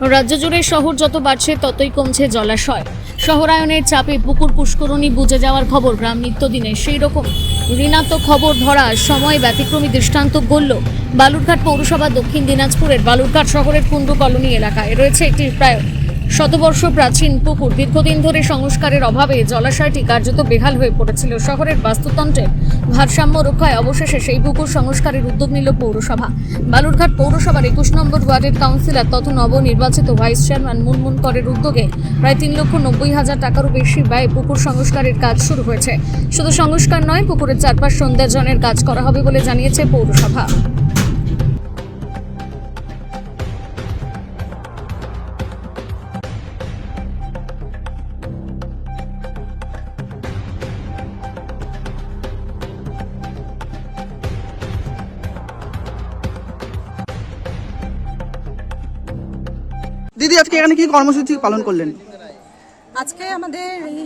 রাজ্য জুড়ে শহর যত বাড়ছে ততই কমছে জলাশয়। শহরায়নের চাপে পুকুর পুষ্করণী বুজে যাওয়ার খবর গ্রাম নিত্যদিনের, সেই রকম ঋণাত্মক খবর ধরা সময় ব্যতিক্রমী দৃষ্টান্ত গড়ল বালুরঘাট পৌরসভা দক্ষিণ দিনাজপুরের বালুরঘাট শহরের কুন্ডু কলোনি এলাকায়। রয়েছে একটি প্রায় শতবর্ষ প্রাচীন পুকুর। দীর্ঘদিন ধরে সংস্কারের অভাবে জলাশয়টি কার্যত বেহাল হয়ে পড়েছিল। শহরের বাস্তুতন্ত্রের ভারসাম্য রক্ষায় অবশেষে সেই পুকুর সংস্কারের উদ্যোগ নিল পৌরসভা। বালুরঘাট পৌরসভার 21 নম্বর ওয়ার্ডের কাউন্সিলর তথা নবনির্বাচিত ভাইস চেয়ারম্যান মুনমুন করের উদ্যোগে প্রায় 3,90,000 টাকারও বেশি ব্যয়ে পুকুর সংস্কারের কাজ শুরু হয়েছে। শুধু সংস্কার নয়, পুকুরের চারপাশ সৌন্দর্যায়নের কাজ করা হবে বলে জানিয়েছে পৌরসভা। দিদি, আজকে এখানে কি কর্মসূচি পালন করলেন? আজকে আমাদের এই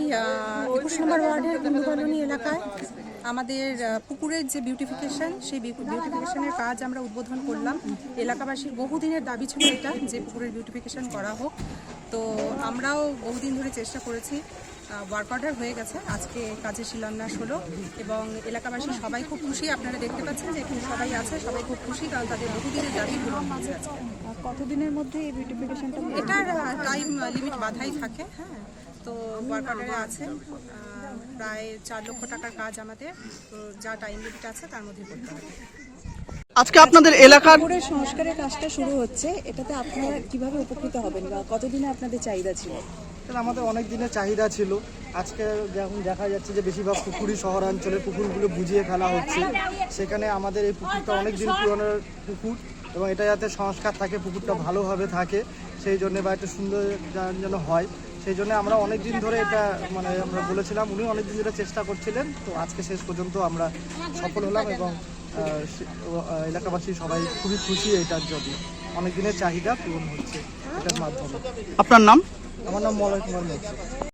21 নম্বর ওয়ার্ডের কুন্ডু কলোনি এলাকায় আমাদের পুকুরের যে বিউটিফিকেশন, সেই বিউটিফিকেশনের কাজ আমরা উদ্বোধন করলাম। এলাকাবাসীর বহুদিনের দাবি ছিল এটা, যে পুকুরের বিউটিফিকেশন করা হোক। তো আমরাও বহুদিন ধরে চেষ্টা করেছি, ওয়ার্ক অর্ডার হয়ে গেছে, আজকে কাজের শিলান্যাস হলো এবং এলাকাবাসী সবাই খুব খুশি। আপনারা দেখতে পাচ্ছেন যে এখানে সবাই আছে, সবাই খুব খুশি, কারণ তাদের বহুদিনের দাবি পূরণ হয়েছে আজকে। কতদিনের মধ্যে এই বিউটিফিকেশনটা? এটার টাইম লিমিট বাধাই থাকে। হ্যাঁ, তো ওয়ার্ক অর্ডারে আছে প্রায় 4 লক্ষ টাকার কাজ আমাদের, তো যা টাইম লিমিট আছে তার মধ্যে করতে হবে। আজকে আপনাদের এলাকার পুকুরের সংস্কারের কাজটা শুরু হচ্ছে, এটাতে আপনারা কিভাবে উপকৃত হবেন বা কতদিনে আপনাদের চাহিদা ছিল? আমাদের অনেক দিনের চাহিদা ছিল। আজকে যখন দেখা যাচ্ছে যে বেশিরভাগ পুকুরই শহরাঞ্চলের পুকুরগুলো বুঝিয়ে ফেলা হচ্ছে, সেখানে আমাদের এই পুকুরটা অনেক দিন পুরনো পুকুর এবং এটা যাতে সংস্কার থাকে, পুকুরটা ভালোভাবে থাকে, সেই জন্য বা একটা সুন্দর যেন হয়, সেই জন্য আমরা অনেক দিন ধরে এটা আমরা বলেছিলাম, উনি অনেক দিন ধরে চেষ্টা করছিলেন। তো আজকে শেষ পর্যন্ত আমরা সফল হলাম এবং এলাকাবাসী সবাই খুবই খুশি এটার জন্য। অনেক দিনের চাহিদা পূরণ হচ্ছে এটার মাধ্যমে। আপনার নাম? আমার নাম মলয় কুমার মুখার্জি।